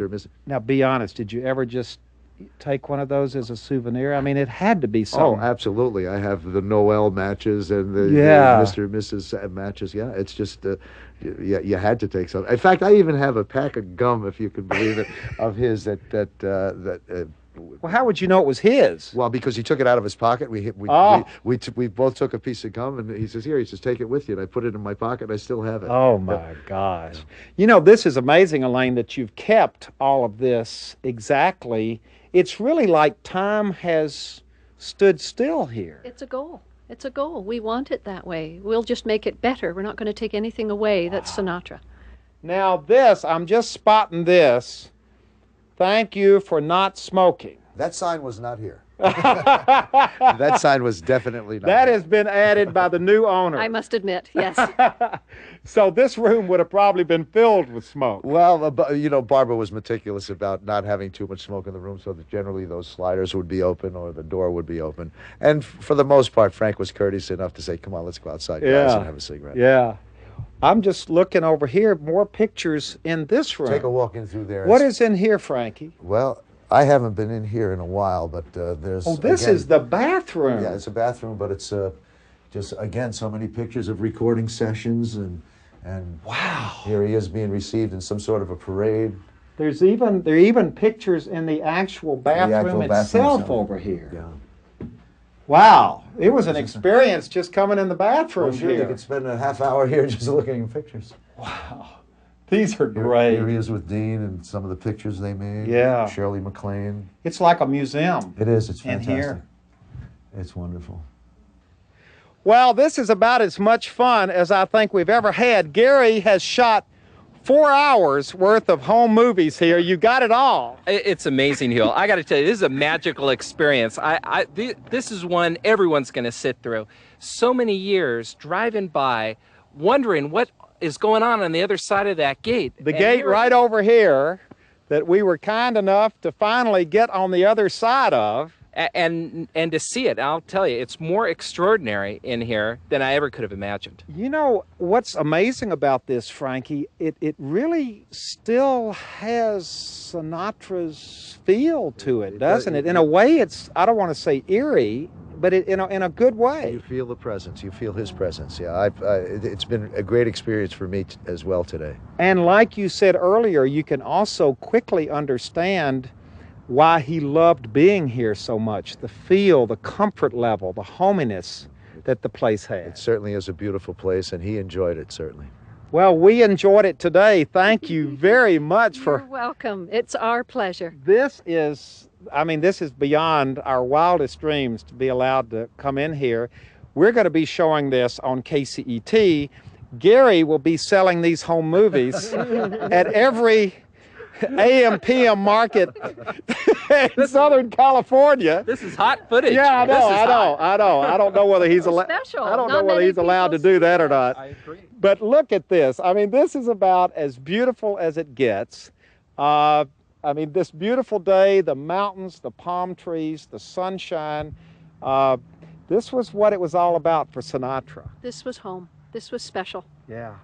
Mrs. Now, be honest, did you ever just take one of those as a souvenir? I mean, it had to be something. Oh, absolutely. I have the Noel matches and the Mr. and Mrs. matches. Yeah, it's just, you had to take some. In fact, I even have a pack of gum, if you can believe it, of his well, how would you know it was his? Well, because he took it out of his pocket. We both took a piece of gum, and he says, "Here," he says, "take it with you." And I put it in my pocket, and I still have it. Oh my gosh! Yeah. You know, this is amazing, Elaine, that you've kept all of this exactly. It's really like time has stood still here. It's a goal. It's a goal. We want it that way. We'll just make it better. We're not going to take anything away. That's Sinatra. Now this, I'm just spotting this. Thank you for not smoking. That sign was not here. That sign was definitely not That here. has been added by the new owner. I must admit, yes. So this room would have probably been filled with smoke. Well, you know, Barbara was meticulous about not having too much smoke in the room, so that generally those sliders would be open or the door would be open. And for the most part, Frank was courteous enough to say, "Come on, let's go outside, guys, and have a cigarette." Yeah. I'm just looking over here, more pictures in this room. Take a walk in through there. What is in here, Frankie? Well, I haven't been in here in a while, but there's... Oh, this is the bathroom. Yeah, it's a bathroom, but it's just, again, so many pictures of recording sessions, and wow. Here he is being received in some sort of a parade. There are even pictures in the actual bathroom itself over here. Yeah. Wow, it was an experience just coming in the bathroom Well, sure, here. you could spend a half hour here just looking at pictures. Wow, these are great. Here he is with Dean and some of the pictures they made. Yeah. Shirley MacLaine. It's like a museum. It is. It's in fantastic. here. It's wonderful. Well, this is about as much fun as I think we've ever had. Gary has shot 4 hours worth of home movies here. You got it all. It's amazing, Hugh. I got to tell you, this is a magical experience. This is one everyone's going to sit through. So many years driving by, wondering what is going on the other side of that gate. The gate right over here that we were kind enough to finally get on the other side of. And to see it, I'll tell you, it's more extraordinary in here than I ever could have imagined. You know, what's amazing about this, Frankie, it really still has Sinatra's feel to it, doesn't it? In a way, it's, I don't want to say eerie, but in a good way. You feel the presence. You feel his presence. Yeah, it's been a great experience for me as well today. And like you said earlier, you can also quickly understand why he loved being here so much. The feel, the comfort level, the hominess that the place had. It certainly is a beautiful place, and he enjoyed it, certainly. Well, we enjoyed it today. Thank you very much for... You're welcome. It's our pleasure. This is, I mean, this is beyond our wildest dreams to be allowed to come in here. We're going to be showing this on KCET. Gary will be selling these home movies at every AM PM market in Southern California. This is hot footage. Yeah, I know. I don't know whether he's allowed. Special. I don't know Not whether many he's allowed to people do that or not. I agree. But look at this. I mean, this is about as beautiful as it gets. I mean, this beautiful day, the mountains, the palm trees, the sunshine. This was what it was all about for Sinatra. This was home. This was special. Yeah.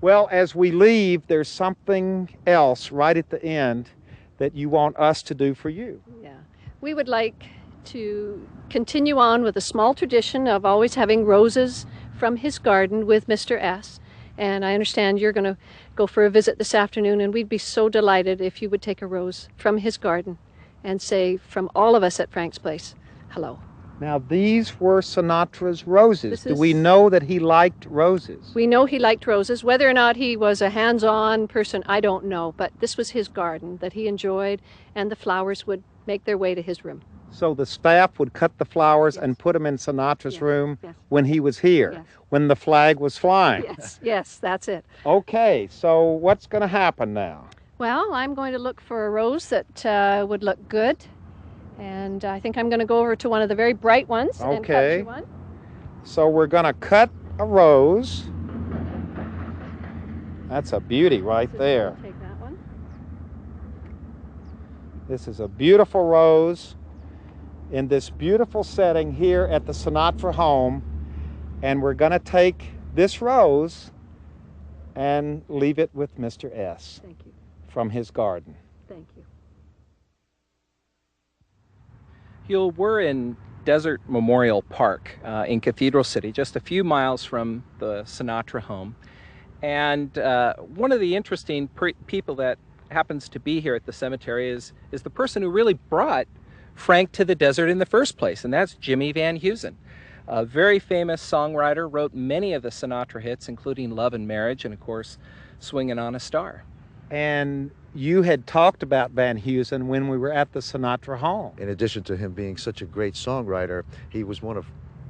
Well, as we leave, there's something else right at the end that you want us to do for you. Yeah. We would like to continue on with a small tradition of always having roses from his garden with Mr. S. And I understand you're going to go for a visit this afternoon, and we'd be so delighted if you would take a rose from his garden and say, from all of us at Frank's Place, hello. Now, these were Sinatra's roses. Do we know that he liked roses? We know he liked roses. Whether or not he was a hands-on person, I don't know. But this was his garden that he enjoyed, and the flowers would make their way to his room. So the staff would cut the flowers Yes. and put them in Sinatra's Yes. room Yes. when he was here, Yes. when the flag was flying. Yes, that's it. Okay, so what's going to happen now? Well, I'm going to look for a rose that would look good. And I think I'm going to go over to one of the very bright ones and cut Okay. you one. So we're going to cut a rose. That's a beauty right there. Take that one. This is a beautiful rose in this beautiful setting here at the Sinatra home. And we're going to take this rose and leave it with Mr. S. Thank you. from his garden. Thank you. We're in Desert Memorial Park in Cathedral City, just a few miles from the Sinatra home. And one of the interesting people that happens to be here at the cemetery is the person who really brought Frank to the desert in the first place, and that's Jimmy Van Heusen. A very famous songwriter, wrote many of the Sinatra hits, including Love and Marriage, and of course, Swingin' on a Star. And you had talked about Van Heusen when we were at the Sinatra home. In addition to him being such a great songwriter, he was one of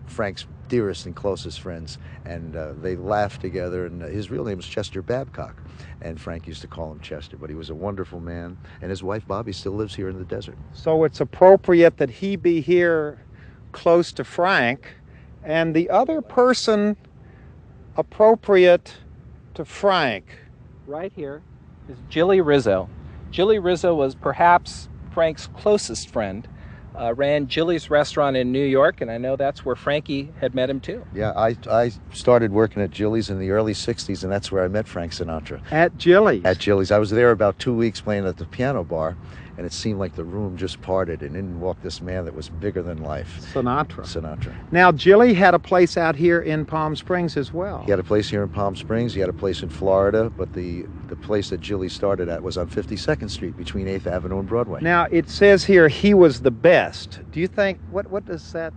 Frank's dearest and closest friends, and they laughed together, and his real name was Chester Babcock, and Frank used to call him Chester, but he was a wonderful man, and his wife Bobby still lives here in the desert. So it's appropriate that he be here close to Frank, and the other person appropriate to Frank Right here is Jilly Rizzo. Jilly Rizzo was perhaps Frank's closest friend. Ran Jilly's restaurant in New York, and I know that's where Frankie had met him too. Yeah, I started working at Jilly's in the early 60s, and that's where I met Frank Sinatra. at Jilly's. At Jilly's. I was there about 2 weeks playing at the piano bar, and it seemed like the room just parted, and in walked this man that was bigger than life. Sinatra. Now, Jilly had a place out here in Palm Springs as well. He had a place here in Palm Springs, he had a place in Florida, but the place that Jilly started at was on 52nd Street between 8th Avenue and Broadway. Now, it says here he was the best. Do you think, what does that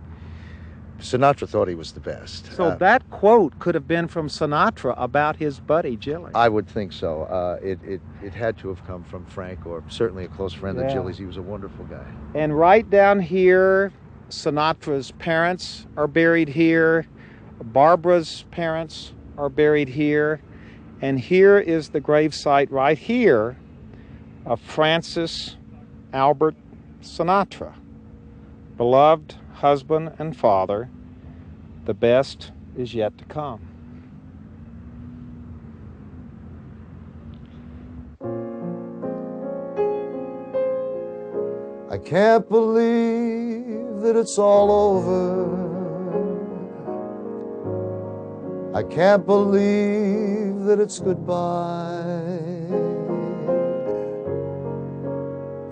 Sinatra thought he was the best. So that quote could have been from Sinatra about his buddy, Jilly. I would think so. It had to have come from Frank, or certainly a close friend of Jilly's. He was a wonderful guy. And right down here, Sinatra's parents are buried here. Barbara's parents are buried here. And here is the gravesite right here of Francis Albert Sinatra, beloved husband and father. The best is yet to come. I can't believe that it's all over. I can't believe that it's goodbye.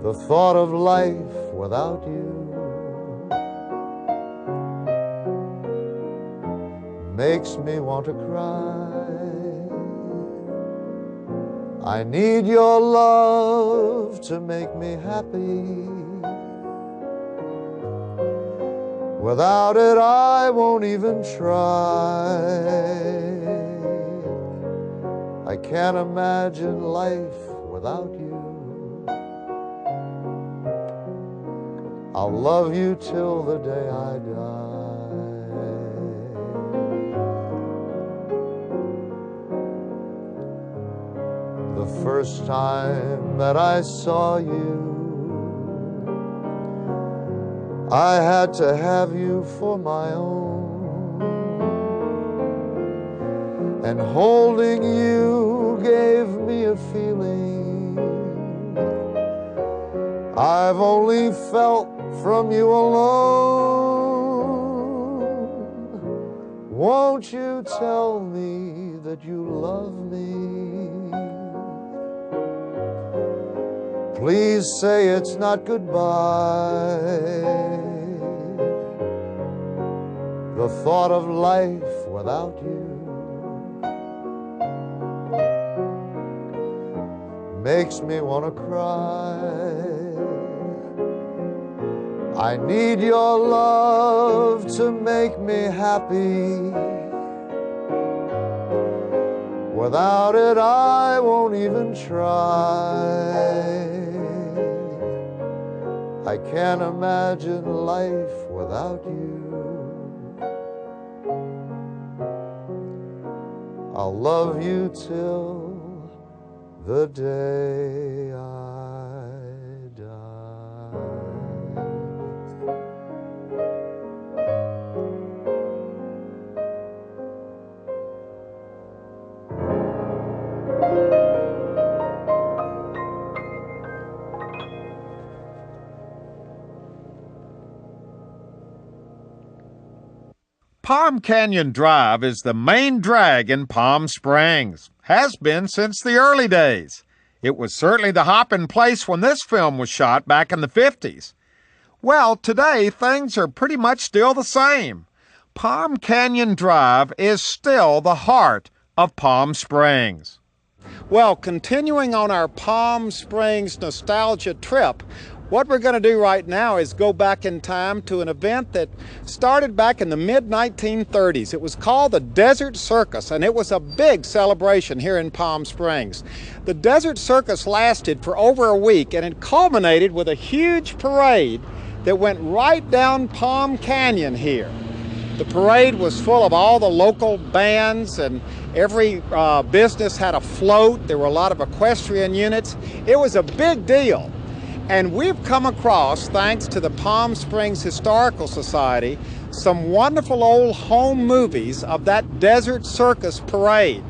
The thought of life without you makes me want to cry. I need your love to make me happy. Without it, I won't even try. I can't imagine life without you. I'll love you till the day I die. The first time that I saw you, I had to have you for my own, and holding you gave me a feeling I've only felt from you alone. Won't you tell me that you love me? Please say it's not goodbye. The thought of life without you makes me want to cry. I need your love to make me happy. Without it, I won't even try. I can't imagine life without you. I'll love you till the day I die. Palm Canyon Drive is the main drag in Palm Springs. Has been since the early days. It was certainly the hopping place when this film was shot back in the 50s. Well, today things are pretty much still the same. Palm Canyon Drive is still the heart of Palm Springs. Well, continuing on our Palm Springs nostalgia trip, what we're going to do right now is go back in time to an event that started back in the mid-1930s. It was called the Desert Circus, and it was a big celebration here in Palm Springs. The Desert Circus lasted for over a week, and it culminated with a huge parade that went right down Palm Canyon here. The parade was full of all the local bands, and every business had a float. There were a lot of equestrian units. It was a big deal. And we've come across, thanks to the Palm Springs Historical Society, some wonderful old home movies of that Desert Circus parade.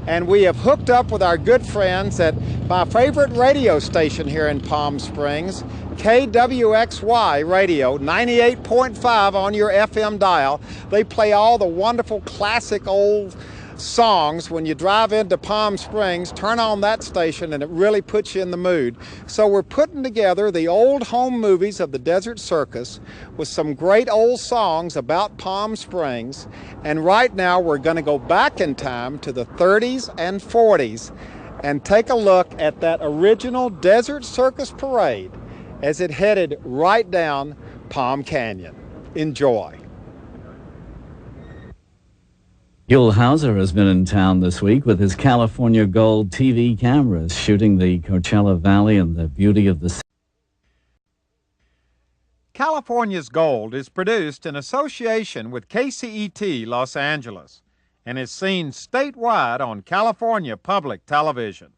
And we have hooked up with our good friends at my favorite radio station here in Palm Springs, KWXY Radio, 98.5 on your FM dial. They play all the wonderful classic old songs. When you drive into Palm Springs, turn on that station and it really puts you in the mood. So we're putting together the old home movies of the Desert Circus with some great old songs about Palm Springs. And right now we're going to go back in time to the 30s and 40s and take a look at that original Desert Circus parade as it headed right down Palm Canyon. Enjoy. Huell Hauser has been in town this week with his California Gold TV cameras, shooting the Coachella Valley and the beauty of the city. California's Gold is produced in association with KCET Los Angeles and is seen statewide on California Public Television.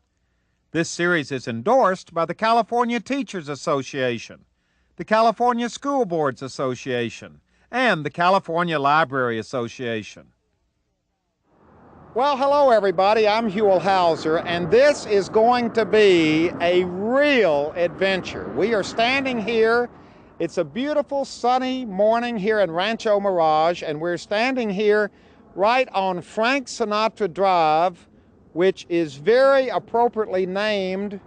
This series is endorsed by the California Teachers Association, the California School Boards Association, and the California Library Association. Well, hello everybody, I'm Huell Hauser, and this is going to be a real adventure. We are standing here. It's a beautiful sunny morning here in Rancho Mirage, and we're standing here right on Frank Sinatra Drive, which is very appropriately named.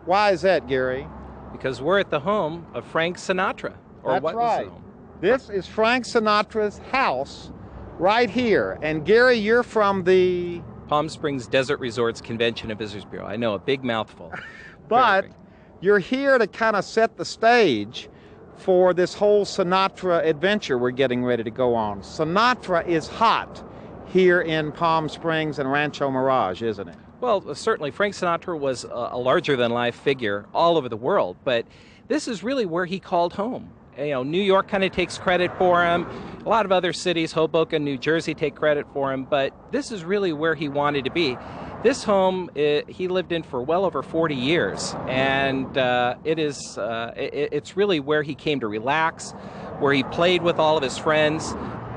Why is that, Gary? Because we're at the home of Frank Sinatra. Or That's what right. Was the home? This is Frank Sinatra's house right here. And Gary, you're from the Palm Springs Desert Resorts Convention and Visitors Bureau. I know, a big mouthful. But you're here to kind of set the stage for this whole Sinatra adventure we're getting ready to go on. Sinatra is hot here in Palm Springs and Rancho Mirage, isn't it? Well, certainly Frank Sinatra was a larger-than-life figure all over the world, but this is really where he called home. You know, New York kind of takes credit for him. A lot of other cities, Hoboken, New Jersey, take credit for him, but this is really where he wanted to be. This home, he lived in for well over 40 years, and it's really where he came to relax, where he played with all of his friends.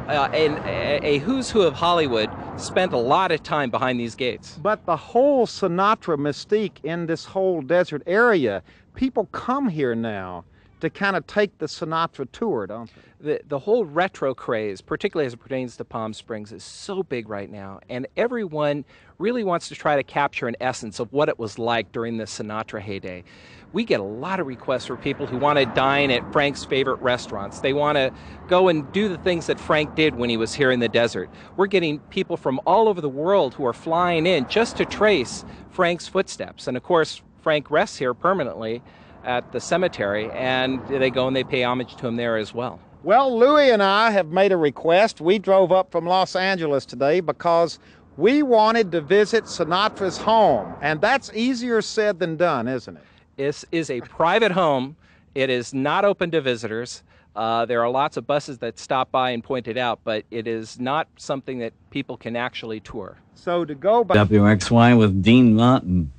And a who's who of Hollywood spent a lot of time behind these gates. But the whole Sinatra mystique in this whole desert area, people come here now to kind of take the Sinatra tour, don't they? The whole retro craze, particularly as it pertains to Palm Springs, is so big right now, and everyone really wants to try to capture an essence of what it was like during the Sinatra heyday. We get a lot of requests for people who want to dine at Frank's favorite restaurants. They want to go and do the things that Frank did when he was here in the desert. We're getting people from all over the world who are flying in just to trace Frank's footsteps. And of course, Frank rests here permanently at the cemetery, and they go and they pay homage to him there as well. Well, Louis and I have made a request. We drove up from Los Angeles today because we wanted to visit Sinatra's home, and that's easier said than done, isn't it? This is a private home. It is not open to visitors. There are lots of buses that stop by and point it out, but it is not something that people can actually tour. So to go by WXY with Dean Martin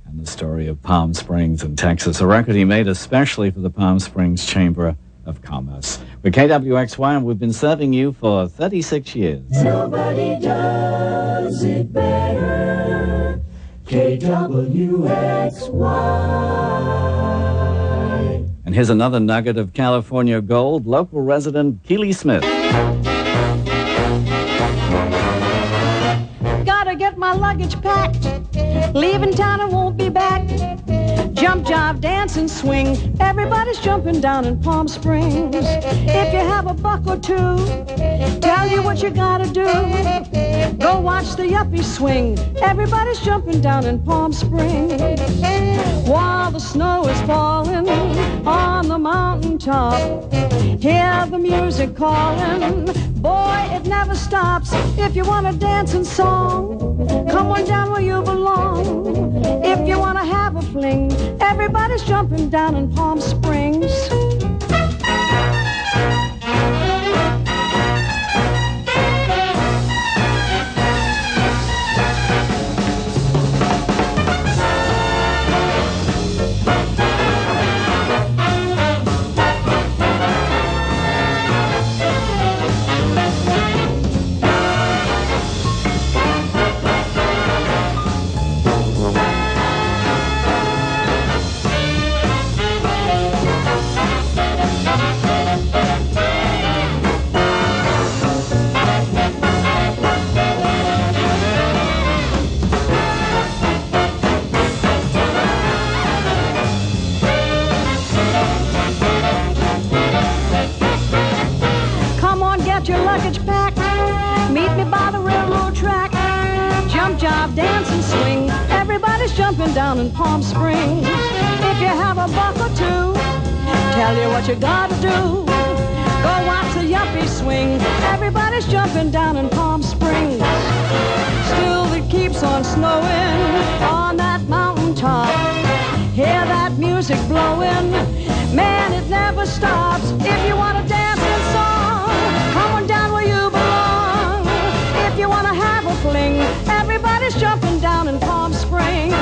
and the story of Palm Springs in Texas, a record he made especially for the Palm Springs Chamber of Commerce. We're KWXY, and we've been serving you for 36 years. Nobody does it better. KWXY. And here's another nugget of California gold, local resident Keely Smith. Gotta get my luggage packed, leaving town and won't be back. Jump, jive, dance and swing, everybody's jumping down in Palm Springs. If you have a buck or two, tell you what you gotta do. Go watch the yuppies swing, everybody's jumping down in Palm Springs. While the snow is falling on the mountaintop, hear the music calling, boy it never stops. If you want to dance and song, come on down where you belong. If you want to have a fling, everybody's jumping down in Palm Springs. Your luggage packed, meet me by the railroad track. Jump, jive, dance and swing, everybody's jumping down in Palm Springs. If you have a buck or two, tell you what you gotta do. Go watch the yuppies swing, everybody's jumping down in Palm Springs. keeps on snowing on that mountain top. Hear that music blowing, man, it never stops. If you want to dance and song, come on down where you belong. If you want to have a fling, everybody's jumping down in Palm Springs.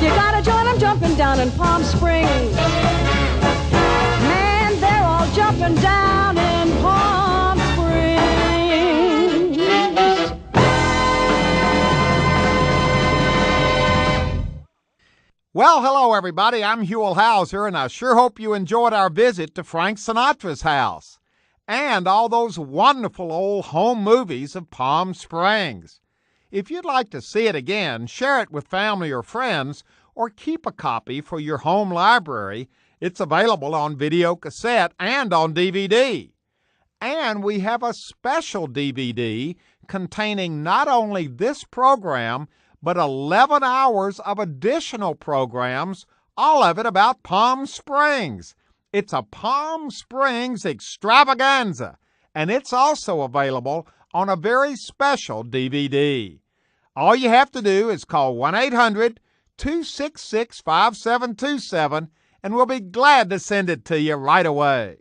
You gotta join them jumping down in Palm Springs. Man, they're all jumping down in Palm Springs. Well, hello, everybody. I'm Huell Hauser, and I sure hope you enjoyed our visit to Frank Sinatra's house and all those wonderful old home movies of Palm Springs. If you'd like to see it again, share it with family or friends, or keep a copy for your home library. It's available on video cassette and on DVD. And we have a special DVD containing not only this program, but 11 hours of additional programs, all of it about Palm Springs. It's a Palm Springs extravaganza, and it's also available on a very special DVD. All you have to do is call 1-800-266-5727, and we'll be glad to send it to you right away.